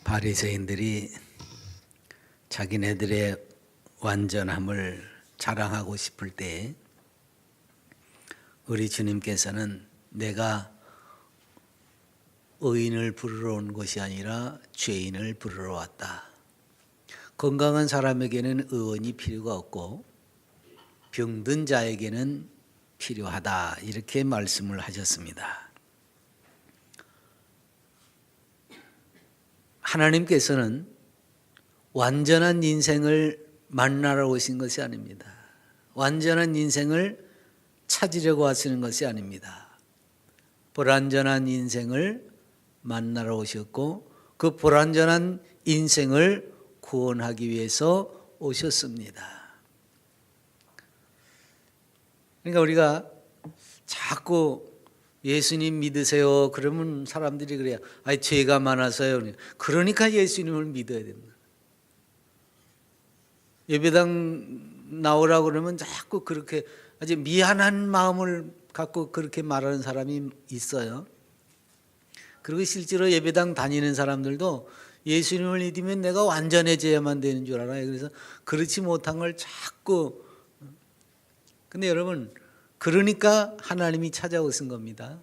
바리새인들이 자기네들의 완전함을 자랑하고 싶을 때 우리 주님께서는 내가 의인을 부르러 온 것이 아니라 죄인을 부르러 왔다. 건강한 사람에게는 의원이 필요가 없고 병든 자에게는 필요하다. 이렇게 말씀을 하셨습니다. 하나님께서는 완전한 인생을 만나러 오신 것이 아닙니다. 완전한 인생을 찾으려고 하시는 것이 아닙니다. 불완전한 인생을 만나러 오셨고 그 불완전한 인생을 구원하기 위해서 오셨습니다. 그러니까 우리가 자꾸 예수님 믿으세요. 그러면 사람들이 그래요. 아니 죄가 많아서요. 그러니까 예수님을 믿어야 된다. 예배당 나오라고 그러면 자꾸 그렇게 아주 미안한 마음을 갖고 그렇게 말하는 사람이 있어요. 그리고 실제로 예배당 다니는 사람들도 예수님을 믿으면 내가 완전해져야만 되는 줄 알아요. 그래서 그렇지 못한 걸 자꾸. 근데 여러분, 그러니까 하나님이 찾아오신 겁니다.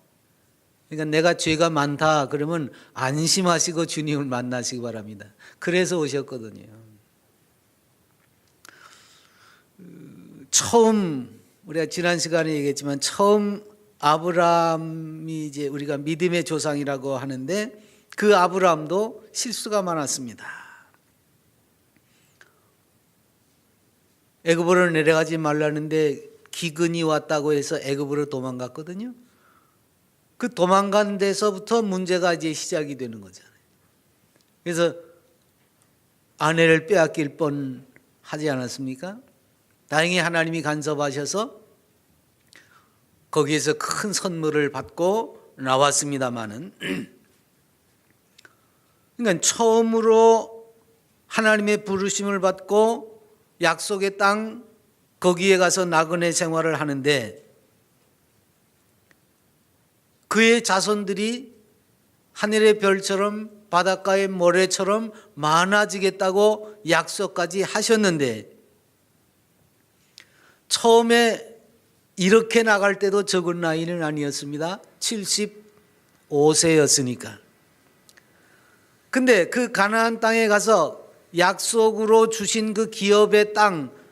그러니까 내가 죄가 많다 그러면 안심하시고 주님을 만나시기 바랍니다. 그래서 오셨거든요. 처음 우리가 지난 시간에 얘기했지만 처음 아브라함이 이제 우리가 믿음의 조상이라고 하는데 그 아브라함도 실수가 많았습니다. 애굽으로 내려가지 말라는데 기근이 왔다고 해서 애굽으로 도망갔거든요. 그 도망간 데서부터 문제가 이제 시작이 되는 거잖아요. 그래서 아내를 빼앗길 뻔 하지 않았습니까? 다행히 하나님이 간섭하셔서 거기에서 큰 선물을 받고 나왔습니다마는 그러니까 처음으로 하나님의 부르심을 받고 약속의 땅 거기에 가서 나그네 생활을 하는데 그의 자손들이 하늘의 별처럼 바닷가의 모래처럼 많아지겠다고 약속까지 하셨는데 처음에 이렇게 나갈 때도 적은 나이는 아니었습니다. 75세였으니까. 근데 그 가나안 땅에 가서 약속으로 주신 그 기업의 땅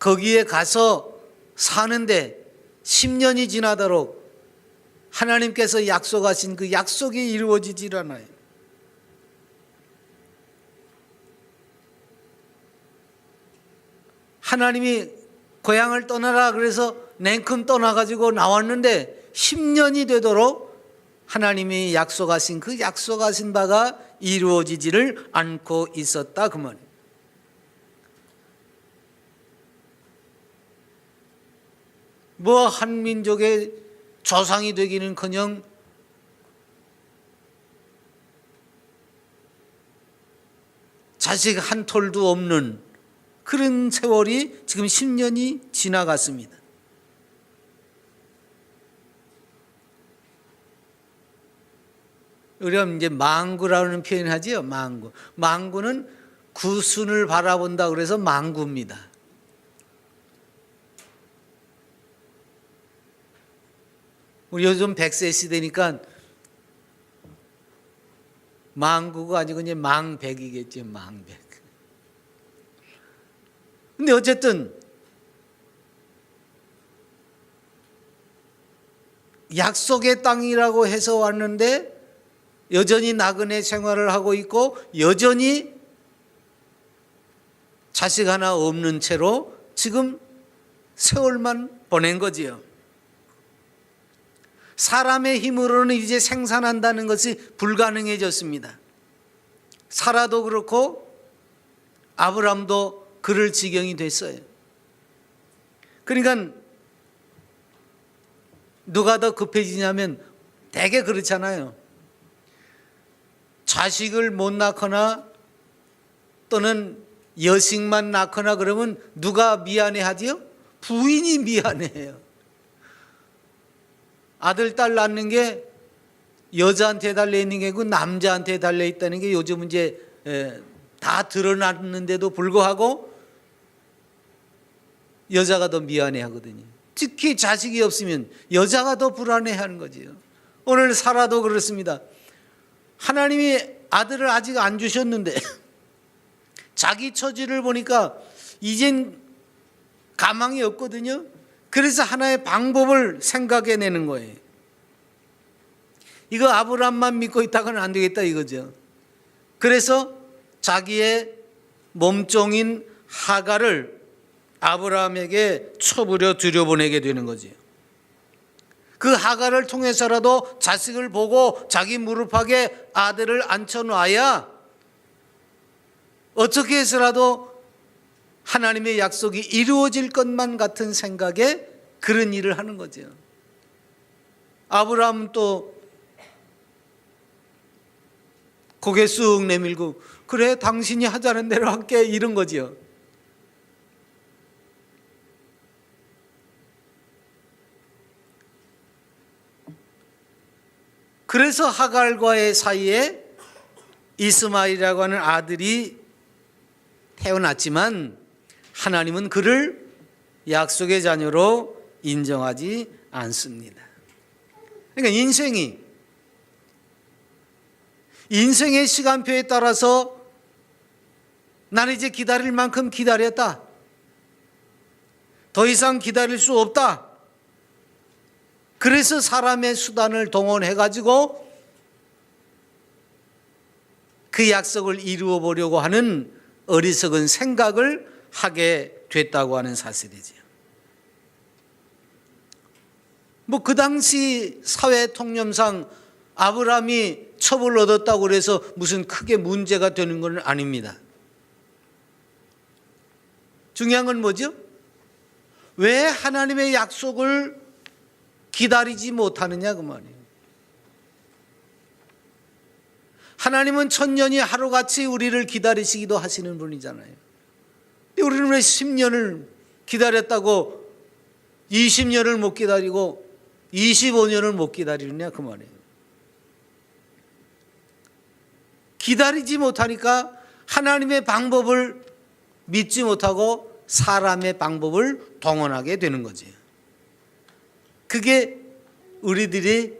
거기에 가서 사는데 10년이 지나도록 하나님께서 약속하신 그 약속이 이루어지질 않아요. 하나님이 고향을 떠나라 그래서 냉큼 떠나가지고 나왔는데 10년이 되도록 하나님이 약속하신 그 약속하신 바가 이루어지지를 않고 있었다 그 말이에요. 뭐 한민족의 조상이 되기는커녕 자식 한 톨도 없는 그런 세월이 지금 10년이 지나갔습니다. 우리가 이제 망구라는 표현을 하지요. 망구. 망구는 구순을 바라본다 그래서 망구입니다. 우리 요즘 100세 시대니까 망구가 아니고 이제 망백이겠죠. 망백. 근데 어쨌든 약속의 땅이라고 해서 왔는데 여전히 나그네 생활을 하고 있고 여전히 자식 하나 없는 채로 지금 세월만 보낸 거지요. 사람의 힘으로는 이제 생산한다는 것이 불가능해졌습니다. 사라도 그렇고 아브람도 그럴 지경이 됐어요. 그러니까 누가 더 급해지냐면 되게 그렇잖아요. 자식을 못 낳거나 또는 여식만 낳거나 그러면 누가 미안해하지요? 부인이 미안해해요. 아들, 딸 낳는 게 여자한테 달려있는 게 아니고 남자한테 달려있다는 게 요즘 이제 다 드러났는데도 불구하고 여자가 더 미안해하거든요. 특히 자식이 없으면 여자가 더 불안해하는 거지요. 오늘 사라도 그렇습니다. 하나님이 아들을 아직 안 주셨는데 자기 처지를 보니까 이젠 가망이 없거든요. 그래서 하나의 방법을 생각해내는 거예요. 이거 아브라함만 믿고 있다가는 안 되겠다 이거죠. 그래서 자기의 몸종인 하갈을 아브라함에게 쳐부려 들여보내게 되는 거죠. 그 하갈을 통해서라도 자식을 보고 자기 무릎팍에 아들을 앉혀놔야 어떻게 해서라도 하나님의 약속이 이루어질 것만 같은 생각에 그런 일을 하는 거죠. 아브라함은 또 고개 쑥 내밀고 그래 당신이 하자는 대로 할게 이런 거지요. 그래서 하갈과의 사이에 이스마엘이라고 하는 아들이 태어났지만 하나님은 그를 약속의 자녀로 인정하지 않습니다. 그러니까 인생의 시간표에 따라서 나는 이제 기다릴 만큼 기다렸다. 더 이상 기다릴 수 없다. 그래서 사람의 수단을 동원해가지고 그 약속을 이루어 보려고 하는 어리석은 생각을 하게 됐다고 하는 사실이지요. 뭐 그 당시 사회 통념상 아브라함이 첩을 얻었다고 그래서 무슨 크게 문제가 되는 건 아닙니다. 중요한 건 뭐죠? 왜 하나님의 약속을 기다리지 못하느냐 그 말이에요. 하나님은 천년이 하루같이 우리를 기다리시기도 하시는 분이잖아요. 우리는 왜 10년을 기다렸다고 20년을 못 기다리고 25년을 못 기다리느냐 그 말이에요. 기다리지 못하니까 하나님의 방법을 믿지 못하고 사람의 방법을 동원하게 되는 거지. 그게 우리들이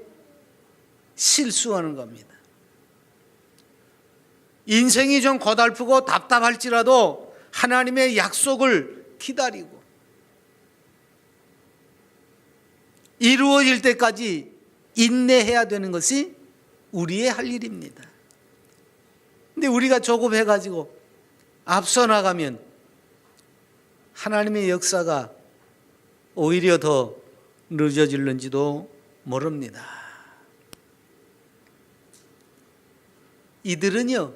실수하는 겁니다. 인생이 좀 고달프고 답답할지라도 하나님의 약속을 기다리고 이루어질 때까지 인내해야 되는 것이 우리의 할 일입니다. 근데 우리가 조급해가지고 앞서 나가면 하나님의 역사가 오히려 더 늦어질는지도 모릅니다. 이들은요,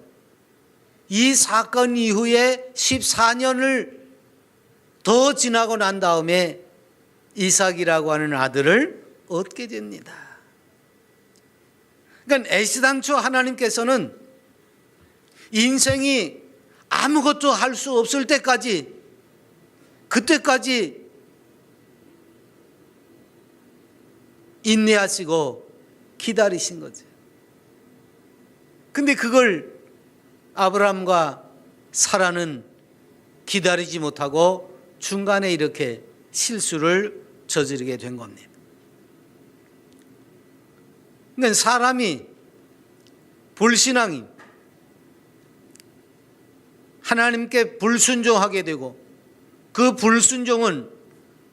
이 사건 이후에 14년을 더 지나고 난 다음에 이삭이라고 하는 아들을 얻게 됩니다. 그러니까 애시당초 하나님께서는 인생이 아무것도 할 수 없을 때까지, 그때까지 인내하시고 기다리신 거죠. 근데 그걸 아브라함과 사라는 기다리지 못하고 중간에 이렇게 실수를 저지르게 된 겁니다. 그러니까 사람이 불신앙이 하나님께 불순종하게 되고 그 불순종은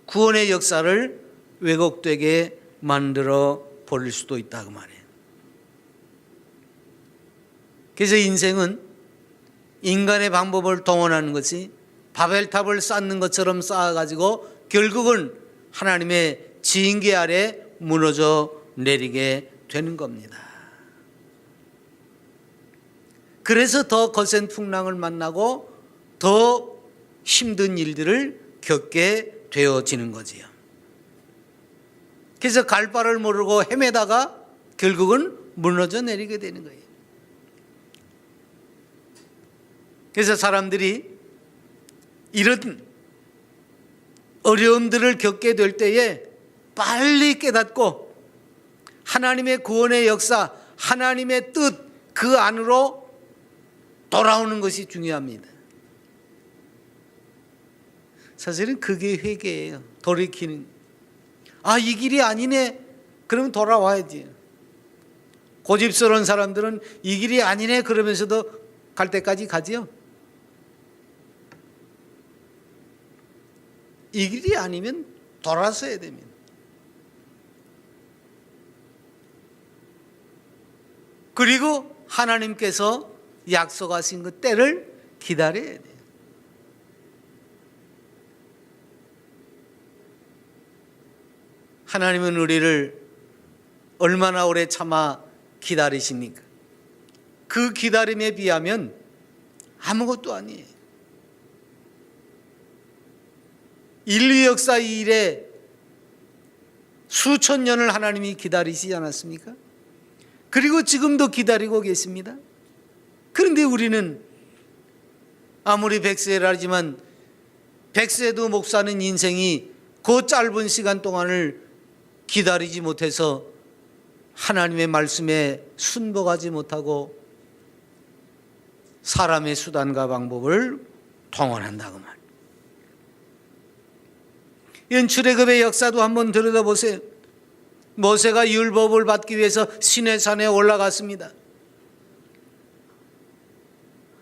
구원의 역사를 왜곡되게 만들어 버릴 수도 있다 그 말이에요. 그래서 인생은 인간의 방법을 동원하는 것이 바벨탑을 쌓는 것처럼 쌓아가지고 결국은 하나님의 징계 아래 무너져 내리게 되는 겁니다. 그래서 더 거센 풍랑을 만나고 더 힘든 일들을 겪게 되어지는 거지요. 그래서 갈 바를 모르고 헤매다가 결국은 무너져 내리게 되는 거예요. 그래서 사람들이 이런 어려움들을 겪게 될 때에 빨리 깨닫고 하나님의 구원의 역사, 하나님의 뜻 그 안으로 돌아오는 것이 중요합니다. 사실은 그게 회개예요. 돌이키는. 아, 이 길이 아니네. 그러면 돌아와야지. 고집스러운 사람들은 이 길이 아니네 그러면서도 갈 때까지 가지요. 이 길이 아니면 돌아서야 됩니다. 그리고 하나님께서 약속하신 그 때를 기다려야 돼요. 하나님은 우리를 얼마나 오래 참아 기다리십니까? 그 기다림에 비하면 아무것도 아니에요. 인류 역사 이래 수천 년을 하나님이 기다리시지 않았습니까? 그리고 지금도 기다리고 계십니다. 그런데 우리는 아무리 백세라지만 백세도 못 사는 인생이 그 짧은 시간 동안을 기다리지 못해서 하나님의 말씀에 순복하지 못하고 사람의 수단과 방법을 동원한다고 말이에요. 이런 출애굽의 역사도 한번 들여다보세요. 모세가 율법을 받기 위해서 시내산에 올라갔습니다.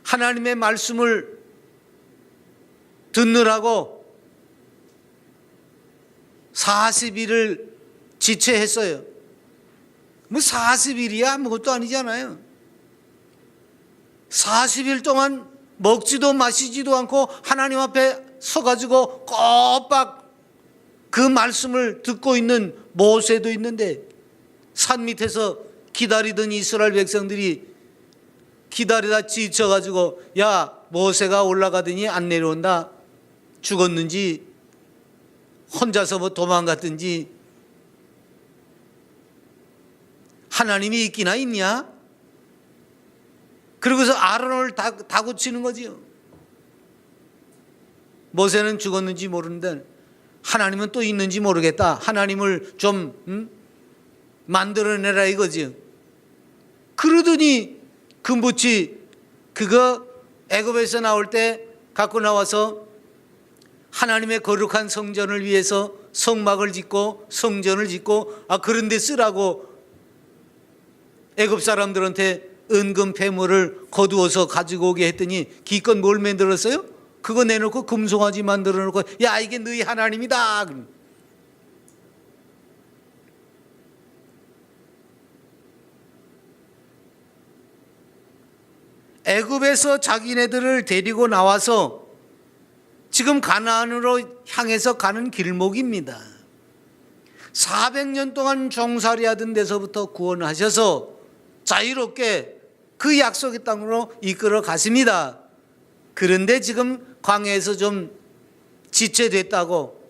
하나님의 말씀을 듣느라고 40일을 지체했어요. 뭐 40일이야 아무것도 아니잖아요. 40일 동안 먹지도 마시지도 않고 하나님 앞에 서가지고 꼬박 그 말씀을 듣고 있는 모세도 있는데, 산 밑에서 기다리던 이스라엘 백성들이 기다리다 지쳐가지고 야 모세가 올라가더니 안 내려온다. 죽었는지 혼자서 뭐 도망갔든지 하나님이 있기나 있냐? 그러고서 아론을 다구치는 거지요. 모세는 죽었는지 모르는데 하나님은 또 있는지 모르겠다. 하나님을 좀 만들어내라 이거지요. 그러더니 금붙이 그거 애굽에서 나올 때 갖고 나와서 하나님의 거룩한 성전을 위해서 성막을 짓고 성전을 짓고 그런 데 쓰라고 애굽 사람들한테 은금 패물을 거두어서 가지고 오게 했더니 기껏 뭘 만들었어요? 그거 내놓고 금송아지 만들어 놓고 야 이게 너희 하나님이다. 애굽에서 자기네들을 데리고 나와서 지금 가나안으로 향해서 가는 길목입니다. 400년 동안 종살이 하던 데서부터 구원하셔서 자유롭게 그 약속의 땅으로 이끌어 가십니다. 그런데 지금 광야에서 좀 지체됐다고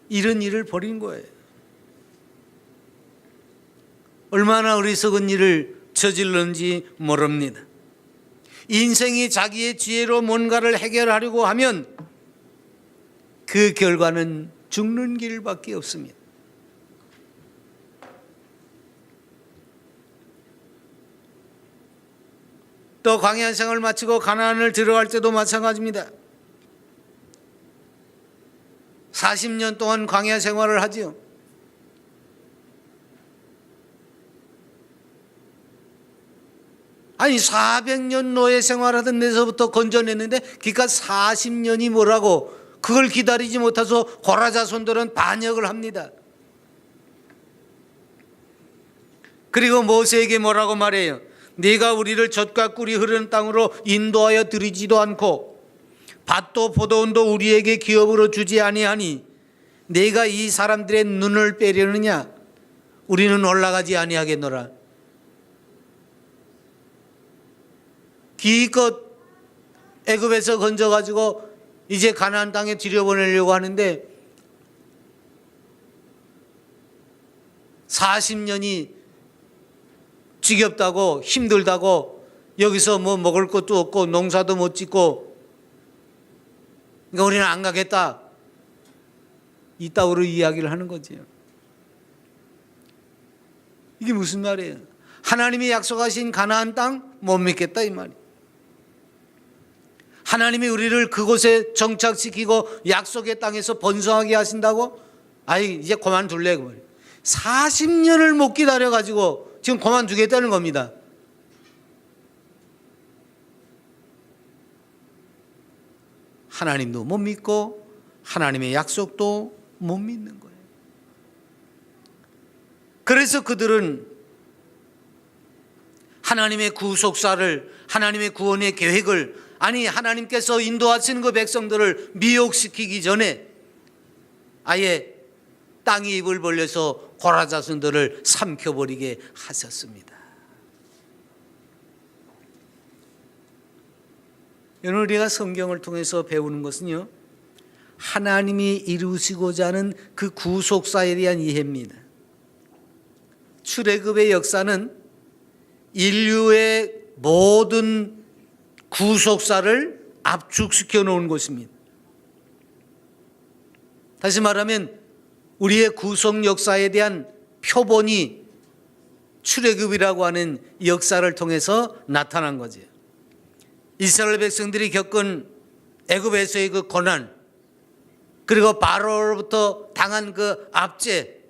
이런 일을 벌인 거예요. 얼마나 어리석은 일을 저질렀는지 모릅니다. 인생이 자기의 지혜로 뭔가를 해결하려고 하면 그 결과는 죽는 길밖에 없습니다. 또 광야 생활을 마치고 가나안을 들어갈 때도 마찬가지입니다. 40년 동안 광야 생활을 하지요. 아니 400년 노예 생활하던 데서부터 건져냈는데 기껏 40년이 뭐라고 그걸 기다리지 못해서 고라 자손들은 반역을 합니다. 그리고 모세에게 뭐라고 말해요? 네가 우리를 젖과 꿀이 흐르는 땅으로 인도하여 들이지도 않고 밭도 포도원도 우리에게 기업으로 주지 아니하니 네가 이 사람들의 눈을 빼려느냐? 우리는 올라가지 아니하겠노라. 기껏 애굽에서 건져가지고 이제 가나안 땅에 들여보내려고 하는데 40년이 지겹다고 힘들다고 여기서 뭐 먹을 것도 없고 농사도 못 짓고 그러니까 우리는 안 가겠다. 이따위로 이야기를 하는 거지요. 이게 무슨 말이에요? 하나님이 약속하신 가나안 땅 못 믿겠다 이 말이에요. 하나님이 우리를 그곳에 정착시키고 약속의 땅에서 번성하게 하신다고? 아이 이제 그만둘래 그 말이에요. 40년을 못 기다려가지고 지금 그만두겠다는 겁니다. 하나님도 못 믿고 하나님의 약속도 못 믿는 거예요. 그래서 그들은 하나님의 구속사를, 하나님의 구원의 계획을, 아니 하나님께서 인도하시는 그 백성들을 미혹시키기 전에 아예 땅이 입을 벌려서 고라 자손들을 삼켜버리게 하셨습니다. 여러분, 우리가 성경을 통해서 배우는 것은요, 하나님이 이루시고자 하는 그 구속사에 대한 이해입니다. 출애굽의 역사는 인류의 모든 구속사를 압축시켜 놓은 것입니다. 다시 말하면 우리의 구속 역사에 대한 표본이 출애굽이라고 하는 역사를 통해서 나타난 거죠. 이스라엘 백성들이 겪은 애굽에서의 그 고난, 그리고 바로로부터 당한 그 압제,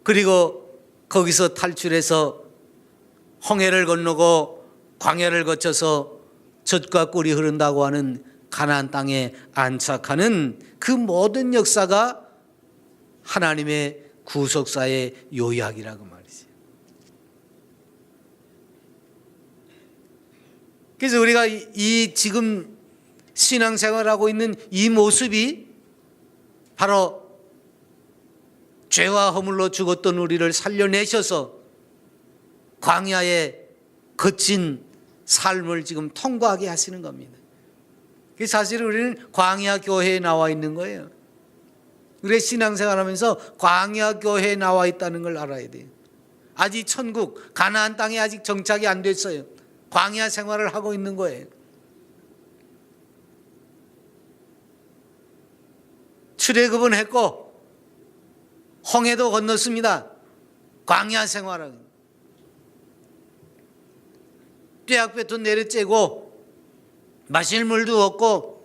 그리고 거기서 탈출해서 홍해를 건너고 광야를 거쳐서 젖과 꿀이 흐른다고 하는 가나안 땅에 안착하는 그 모든 역사가 하나님의 구속사의 요약이라고 말이죠. 그래서 우리가 이 지금 신앙생활하고 있는 이 모습이 바로 죄와 허물로 죽었던 우리를 살려내셔서 광야의 거친 삶을 지금 통과하게 하시는 겁니다. 사실 우리는 광야 교회에 나와 있는 거예요. 우리 신앙생활하면서 광야 교회에 나와 있다는 걸 알아야 돼요. 아직 천국 가나안 땅에 아직 정착이 안 됐어요. 광야 생활을 하고 있는 거예요. 출애굽은 했고 홍해도 건넜습니다. 광야 생활은 뙤약볕도 내려쬐고 마실 물도 없고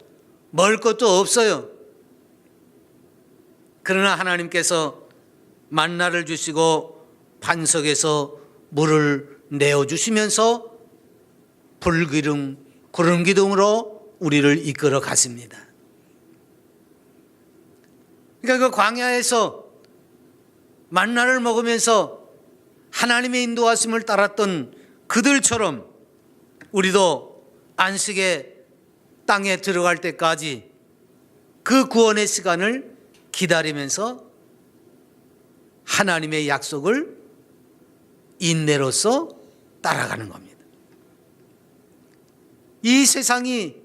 먹을 것도 없어요. 그러나 하나님께서 만나를 주시고 반석에서 물을 내어주시면서 불기둥, 구름기둥으로 우리를 이끌어 가십니다. 그러니까 그 광야에서 만나를 먹으면서 하나님의 인도하심을 따랐던 그들처럼 우리도 안식의 땅에 들어갈 때까지 그 구원의 시간을 기다리면서 하나님의 약속을 인내로서 따라가는 겁니다. 이 세상이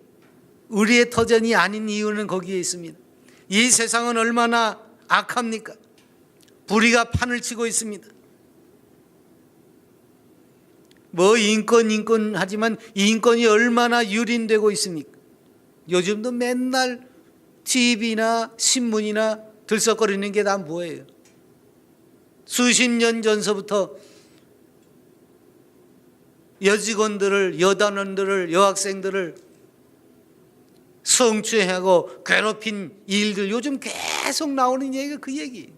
우리의 터전이 아닌 이유는 거기에 있습니다. 이 세상은 얼마나 악합니까? 불의가 판을 치고 있습니다. 뭐 인권 하지만 인권이 얼마나 유린되고 있습니까? 요즘도 맨날 TV나 신문이나 들썩거리는 게 다 뭐예요? 수십 년 전서부터 여직원들을, 여단원들을, 여학생들을 성추행하고 괴롭힌 일들 요즘 계속 나오는 얘기가 그 얘기.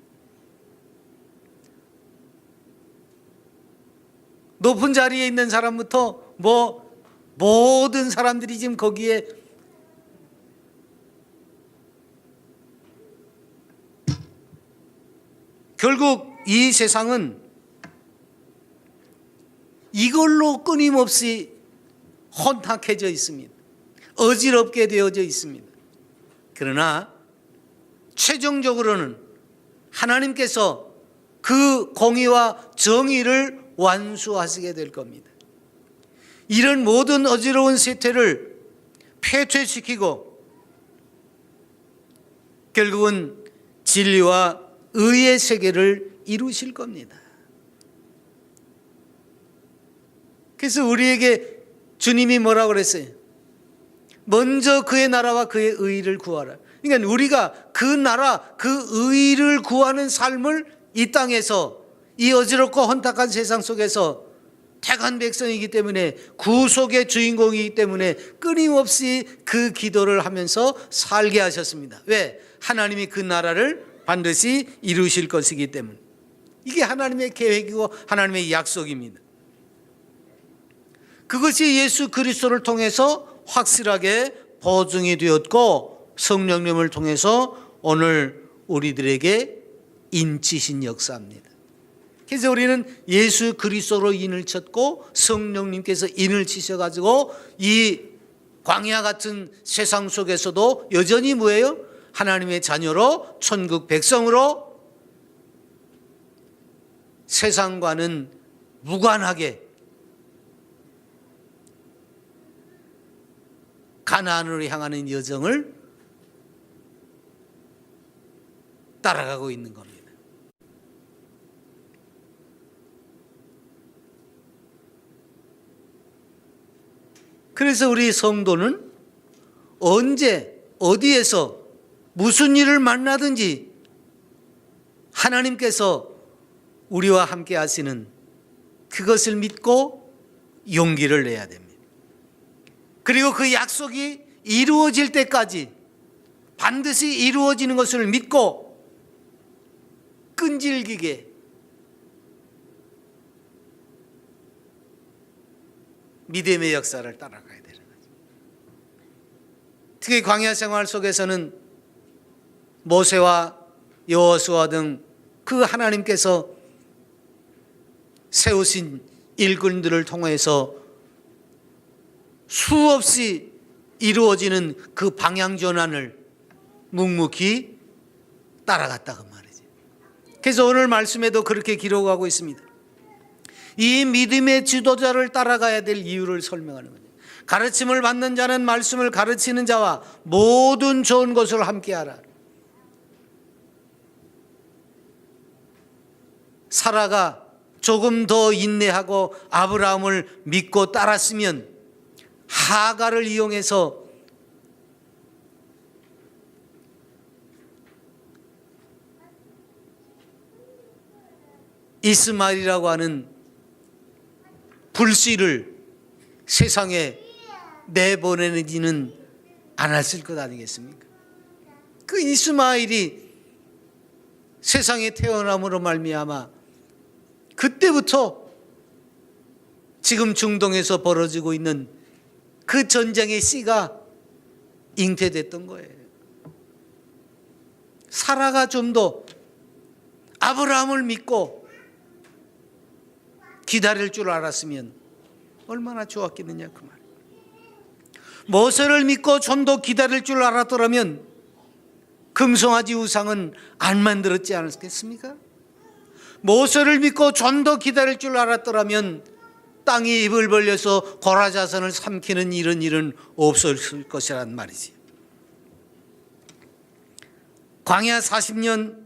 높은 자리에 있는 사람부터 모든 사람들이 지금 거기에 결국 이 세상은 이걸로 끊임없이 혼탁해져 있습니다. 어지럽게 되어져 있습니다. 그러나 최종적으로는 하나님께서 그 공의와 정의를 완수하시게 될 겁니다. 이런 모든 어지러운 세태를 폐퇴시키고 결국은 진리와 의의 세계를 이루실 겁니다. 그래서 우리에게 주님이 뭐라고 그랬어요? 먼저 그의 나라와 그의 의를 구하라. 그러니까 우리가 그 나라, 그 의를 구하는 삶을 이 땅에서 이 어지럽고 혼탁한 세상 속에서 택한 백성이기 때문에 구속의 주인공이기 때문에 끊임없이 그 기도를 하면서 살게 하셨습니다. 왜? 하나님이 그 나라를 반드시 이루실 것이기 때문에. 이게 하나님의 계획이고 하나님의 약속입니다. 그것이 예수 그리스도를 통해서 확실하게 보증이 되었고 성령님을 통해서 오늘 우리들에게 인치신 역사입니다. 그래서 우리는 예수 그리스도로 인을 쳤고 성령님께서 인을 치셔가지고 이 광야 같은 세상 속에서도 여전히 뭐예요? 하나님의 자녀로 천국 백성으로 세상과는 무관하게 가나안으로 향하는 여정을 따라가고 있는 겁니다. 그래서 우리 성도는 언제 어디에서 무슨 일을 만나든지 하나님께서 우리와 함께 하시는 그것을 믿고 용기를 내야 됩니다. 그리고 그 약속이 이루어질 때까지 반드시 이루어지는 것을 믿고 끈질기게 믿음의 역사를 따라가야 되는 거죠. 특히 광야 생활 속에서는 모세와 여호수아 등 그 하나님께서 세우신 일꾼들을 통해서 수없이 이루어지는 그 방향 전환을 묵묵히 따라갔다고 말이죠. 그래서 오늘 말씀에도 그렇게 기록하고 있습니다. 이 믿음의 지도자를 따라가야 될 이유를 설명하는 거예요. 가르침을 받는 자는 말씀을 가르치는 자와 모든 좋은 것을 함께하라. 사라가 조금 더 인내하고 아브라함을 믿고 따랐으면 하가를 이용해서 이스마엘이라고 하는 불씨를 세상에 내보내지는 않았을 것 아니겠습니까? 그 이스마엘이 세상에 태어남으로 말미암아 그때부터 지금 중동에서 벌어지고 있는 그 전쟁의 씨가 잉태됐던 거예요. 사라가 좀 더 아브라함을 믿고 기다릴 줄 알았으면 얼마나 좋았겠느냐 그 말. 모세를 믿고 좀 더 기다릴 줄 알았더라면 금송아지 우상은 안 만들었지 않았겠습니까? 모세를 믿고 좀 더 기다릴 줄 알았더라면 땅이 입을 벌려서 고라자선을 삼키는 이런 일은 없었을 것이란 말이지. 광야 40년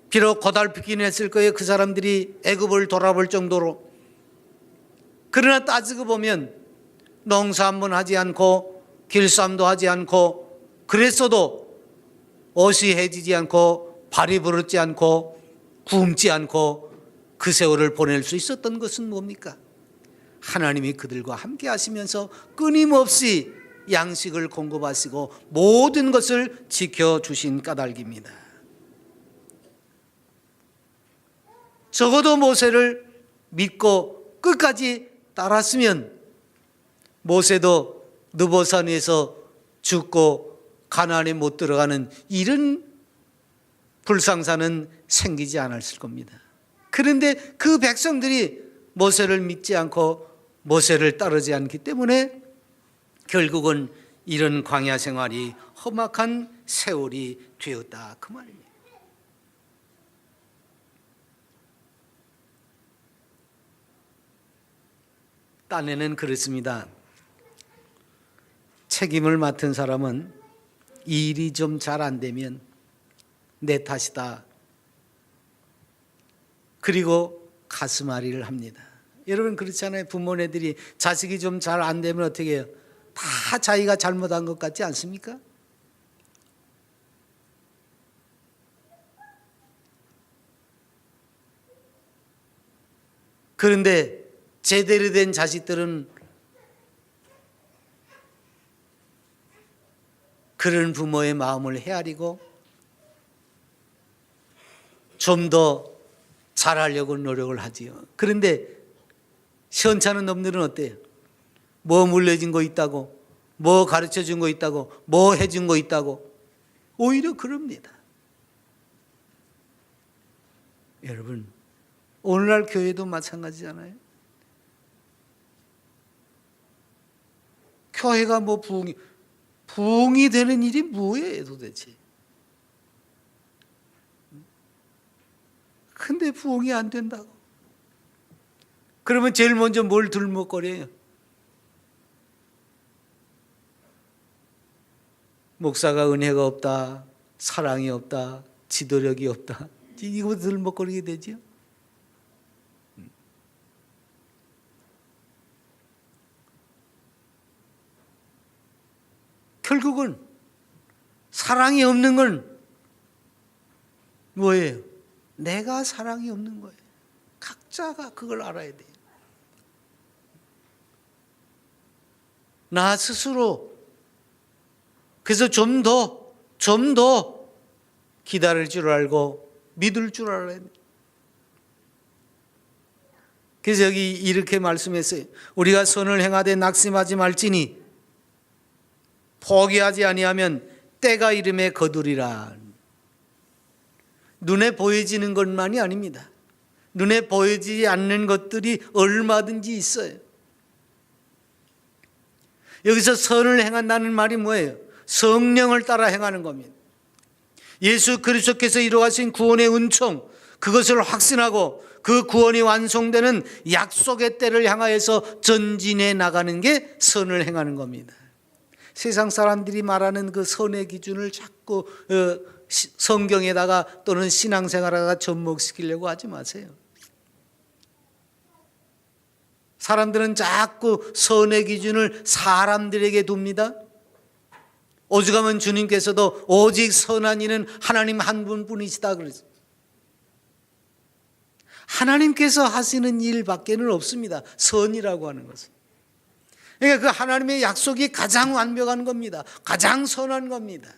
비록 고달프긴 했을 거예요. 그 사람들이 애굽을 돌아볼 정도로. 그러나 따지고 보면 농사 한번 하지 않고 길쌈도 하지 않고 그랬어도 옷이 해지지 않고 발이 부르지 않고 굶지 않고 그 세월을 보낼 수 있었던 것은 뭡니까? 하나님이 그들과 함께 하시면서 끊임없이 양식을 공급하시고 모든 것을 지켜주신 까닭입니다. 적어도 모세를 믿고 끝까지 따랐으면 모세도 느보산 위에서 죽고 가나안에 못 들어가는 이런 불상사는 생기지 않았을 겁니다. 그런데 그 백성들이 모세를 믿지 않고 모세를 따르지 않기 때문에 결국은 이런 광야 생활이 험악한 세월이 되었다 그 말입니다. 딴에는 그렇습니다. 책임을 맡은 사람은 이 일이 좀 잘 안 되면 내 탓이다. 그리고 가슴앓이를 합니다. 여러분 그렇잖아요. 부모네들이 자식이 좀 잘 안 되면 어떻게 해요? 다 자기가 잘못한 것 같지 않습니까? 그런데 제대로 된 자식들은 그런 부모의 마음을 헤아리고 좀 더 잘하려고 노력을 하지요. 그런데 시원찮은 놈들은 어때요? 뭐 물려준 거 있다고, 뭐 가르쳐 준 거 있다고, 뭐 해준 거 있다고 오히려 그럽니다. 여러분, 오늘날 교회도 마찬가지잖아요. 교회가 뭐 부흥이 되는 일이 뭐예요 도대체? 근데 부흥이 안 된다고. 그러면 제일 먼저 뭘 들먹거려요? 목사가 은혜가 없다, 사랑이 없다, 지도력이 없다, 이거 들먹거리게 되죠. 결국은 사랑이 없는 건 뭐예요? 내가 사랑이 없는 거예요. 각자가 그걸 알아야 돼요. 나 스스로. 그래서 좀 더 기다릴 줄 알고 믿을 줄 알아야 돼요. 그래서 여기 이렇게 말씀했어요. 우리가 선을 행하되 낙심하지 말지니 포기하지 아니하면 때가 이름에 거두리라. 눈에 보여지는 것만이 아닙니다. 눈에 보여지지 않는 것들이 얼마든지 있어요. 여기서 선을 행한다는 말이 뭐예요? 성령을 따라 행하는 겁니다. 예수 그리스도께서 이루어가신 구원의 은총, 그것을 확신하고 그 구원이 완성되는 약속의 때를 향하여서 전진해 나가는 게 선을 행하는 겁니다. 세상 사람들이 말하는 그 선의 기준을 자꾸 성경에다가 또는 신앙생활에다가 접목시키려고 하지 마세요. 사람들은 자꾸 선의 기준을 사람들에게 둡니다. 오죽하면 주님께서도 오직 선한 이는 하나님 한 분뿐이시다 그랬어요. 하나님께서 하시는 일밖에는 없습니다. 선이라고 하는 것은. 그러니까 그 하나님의 약속이 가장 완벽한 겁니다. 가장 선한 겁니다.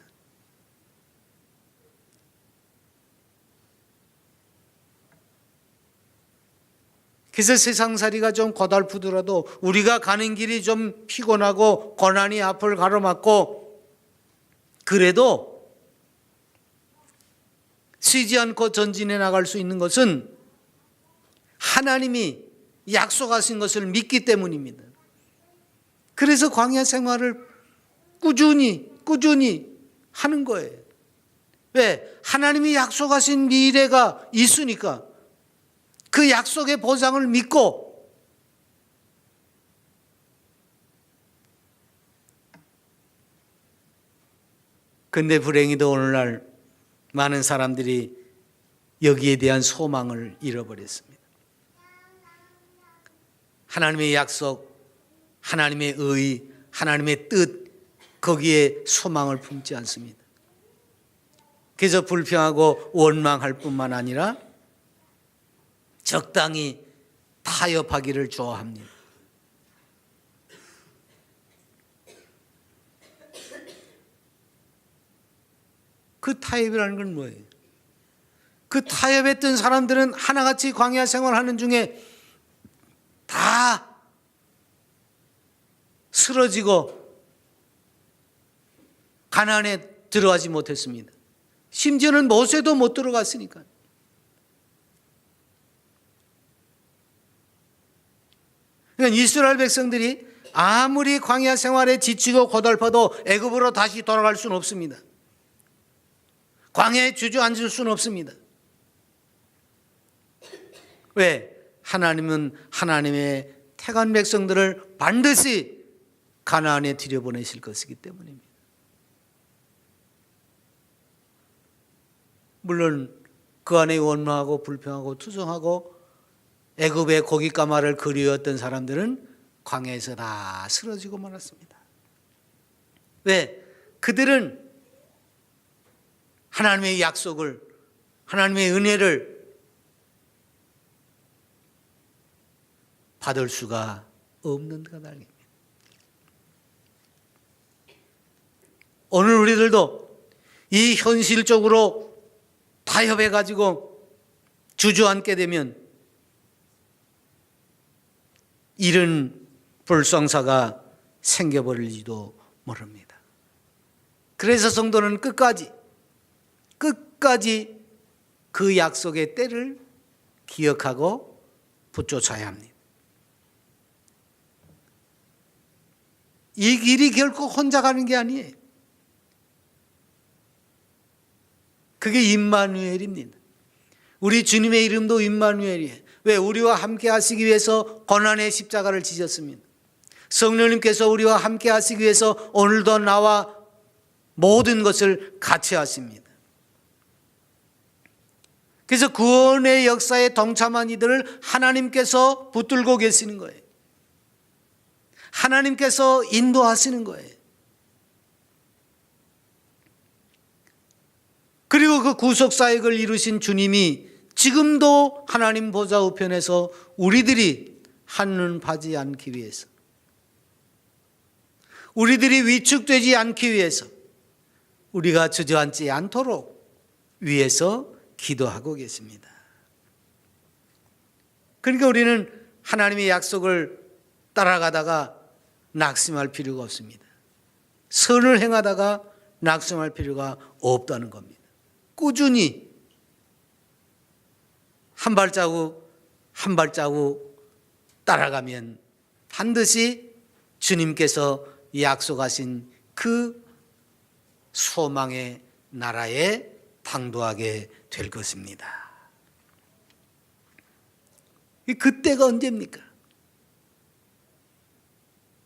그래서 세상살이가 좀 고달프더라도 우리가 가는 길이 좀 피곤하고 고난이 앞을 가로막고 그래도 쉬지 않고 전진해 나갈 수 있는 것은 하나님이 약속하신 것을 믿기 때문입니다. 그래서 광야 생활을 꾸준히 하는 거예요. 왜? 하나님이 약속하신 미래가 있으니까 그 약속의 보장을 믿고 근데 불행히도 오늘날 많은 사람들이 여기에 대한 소망을 잃어버렸습니다. 하나님의 약속, 하나님의 의, 하나님의 뜻 거기에 소망을 품지 않습니다. 그래서 불평하고 원망할 뿐만 아니라 적당히 타협하기를 좋아합니다. 그 타협이라는 건 뭐예요? 그 타협했던 사람들은 하나같이 광야 생활하는 중에 다 쓰러지고 가나안에 들어가지 못했습니다. 심지어는 모세도 못 들어갔으니까. 그러니까 이스라엘 백성들이 아무리 광야 생활에 지치고 고달파도 애굽으로 다시 돌아갈 수는 없습니다. 광야에 주저앉을 수는 없습니다. 왜? 하나님은 하나님의 택한 백성들을 반드시 가나안에 들여보내실 것이기 때문입니다. 물론 그 안에 원망하고 불평하고 투정하고 애굽의 고깃가마를 그리웠던 사람들은 광야에서 다 쓰러지고 말았습니다. 왜? 그들은 하나님의 약속을, 하나님의 은혜를 받을 수가 없는 까닭입니다. 오늘 우리들도 이 현실적으로 타협해가지고 주저앉게 되면 이런 불성사가 생겨버릴지도 모릅니다. 그래서 성도는 끝까지 그 약속의 때를 기억하고 붙쫓아야 합니다. 이 길이 결코 혼자 가는 게 아니에요. 그게 임마누엘입니다. 우리 주님의 이름도 임마누엘이에요. 왜? 우리와 함께 하시기 위해서 고난의 십자가를 지셨습니다. 성령님께서 우리와 함께 하시기 위해서 오늘도 나와 모든 것을 같이 하십니다. 그래서 구원의 역사에 동참한 이들을 하나님께서 붙들고 계시는 거예요. 하나님께서 인도하시는 거예요. 그리고 그 구속사역을 이루신 주님이 지금도 하나님 보좌 우편에서 우리들이 한눈 파지 않기 위해서, 우리들이 위축되지 않기 위해서, 우리가 주저앉지 않도록 위해서 기도하고 계십니다. 그러니까 우리는 하나님의 약속을 따라가다가 낙심할 필요가 없습니다. 선을 행하다가 낙심할 필요가 없다는 겁니다. 꾸준히 한 발자국 한 발자국 따라가면 반드시 주님께서 약속하신 그 소망의 나라에 당도하게 될 것입니다. 그때가 언제입니까?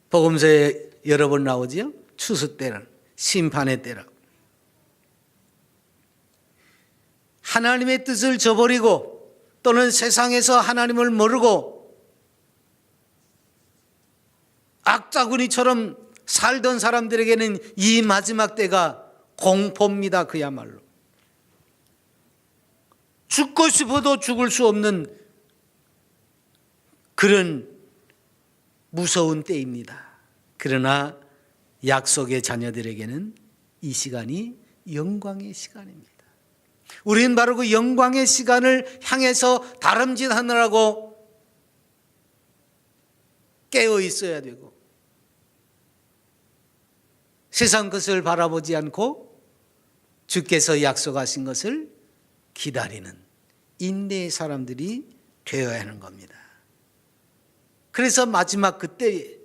복음서에 여러 번 나오지요. 추수 때는 심판의 때라고. 하나님의 뜻을 저버리고 또는 세상에서 하나님을 모르고 악자구니처럼 살던 사람들에게는 이 마지막 때가 공포입니다. 그야말로 죽고 싶어도 죽을 수 없는 그런 무서운 때입니다. 그러나 약속의 자녀들에게는 이 시간이 영광의 시간입니다. 우리는 바로 그 영광의 시간을 향해서 다름질하느라고 깨어 있어야 되고, 세상 것을 바라보지 않고 주께서 약속하신 것을 기다리는 인내의 사람들이 되어야 하는 겁니다. 그래서 마지막 그때에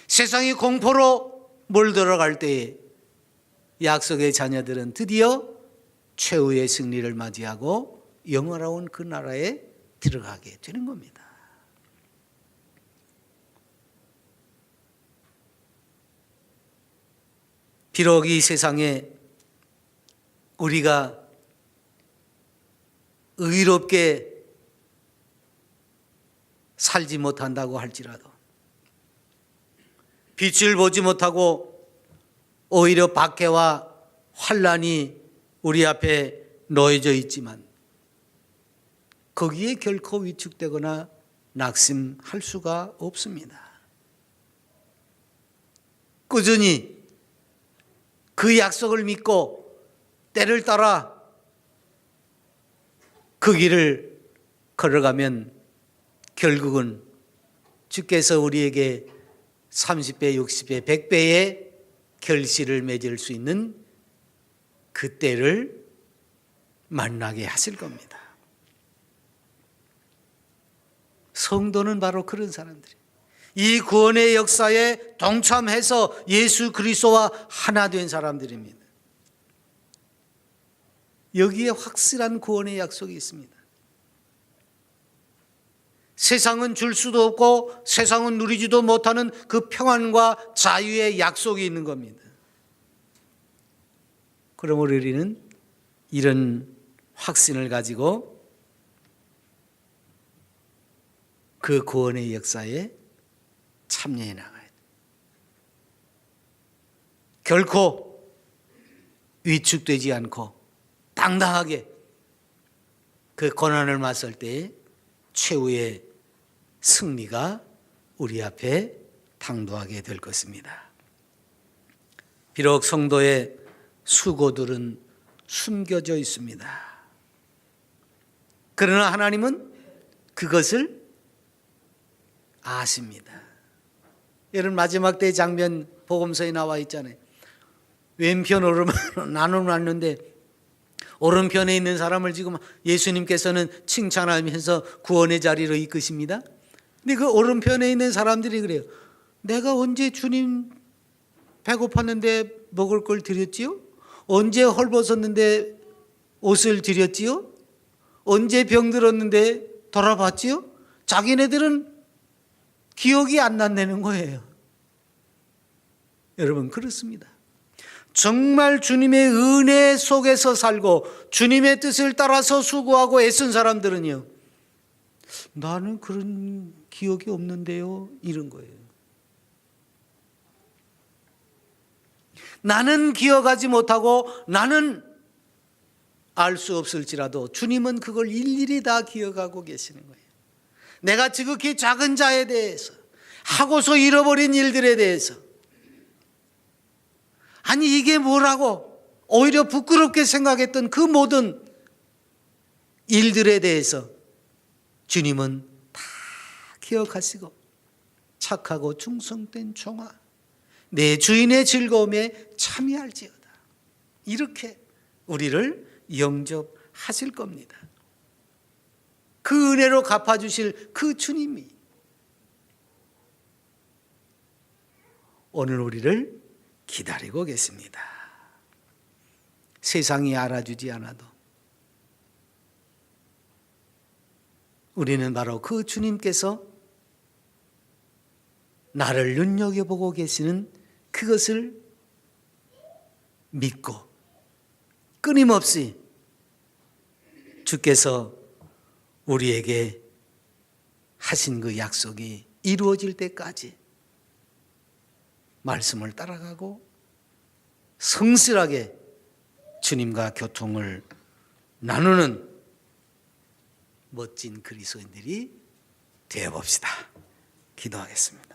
세상이 공포로 몰들어갈 때에 약속의 자녀들은 드디어 최후의 승리를 맞이하고 영원로운 그 나라에 들어가게 되는 겁니다. 비록 이 세상에 우리가 의롭게 살지 못한다고 할지라도, 빛을 보지 못하고 오히려 박해와 환난이 우리 앞에 놓여져 있지만 거기에 결코 위축되거나 낙심할 수가 없습니다. 꾸준히 그 약속을 믿고 때를 따라 그 길을 걸어가면 결국은 주께서 우리에게 30배, 60배, 100배의 결실을 맺을 수 있는 그 때를 만나게 하실 겁니다. 성도는 바로 그런 사람들이에요. 이 구원의 역사에 동참해서 예수 그리스도와 하나 된 사람들입니다. 여기에 확실한 구원의 약속이 있습니다. 세상은 줄 수도 없고 세상은 누리지도 못하는 그 평안과 자유의 약속이 있는 겁니다. 그럼 우리는 이런 확신을 가지고 그 구원의 역사에 참여해 나가야 돼요. 결코 위축되지 않고 당당하게 그 고난을 맞설 때에 최후의 승리가 우리 앞에 당도하게 될 것입니다. 비록 성도의 수고들은 숨겨져 있습니다. 그러나 하나님은 그것을 아십니다. 여러분, 마지막 때 장면 복음서에 나와 있잖아요. 왼편 오른편 나눠놨는데 오른편에 있는 사람을 지금 예수님께서는 칭찬하면서 구원의 자리로 이끄십니다. 근데 그 오른편에 있는 사람들이 그래요. 내가 언제 주님 배고팠는데 먹을 걸 드렸지요? 언제 헐벗었는데 옷을 드렸지요? 언제 병들었는데 돌아봤지요? 자기네들은 기억이 안 난다는 거예요. 여러분, 그렇습니다. 정말 주님의 은혜 속에서 살고 주님의 뜻을 따라서 수고하고 애쓴 사람들은요, 나는 그런 기억이 없는데요, 이런 거예요. 나는 기억하지 못하고 나는 알 수 없을지라도 주님은 그걸 일일이 다 기억하고 계시는 거예요. 내가 지극히 작은 자에 대해서, 하고서 잃어버린 일들에 대해서, 아니 이게 뭐라고 오히려 부끄럽게 생각했던 그 모든 일들에 대해서 주님은 다 기억하시고 착하고 충성된 종아 내 주인의 즐거움에 참여할지어다, 이렇게 우리를 영접하실 겁니다. 그 은혜로 갚아주실 그 주님이 오늘 우리를 기다리고 계십니다. 세상이 알아주지 않아도 우리는 바로 그 주님께서 나를 눈여겨보고 계시는 그것을 믿고 끊임없이 주께서 우리에게 하신 그 약속이 이루어질 때까지 말씀을 따라가고 성실하게 주님과 교통을 나누는 멋진 그리스도인들이 되어봅시다. 기도하겠습니다.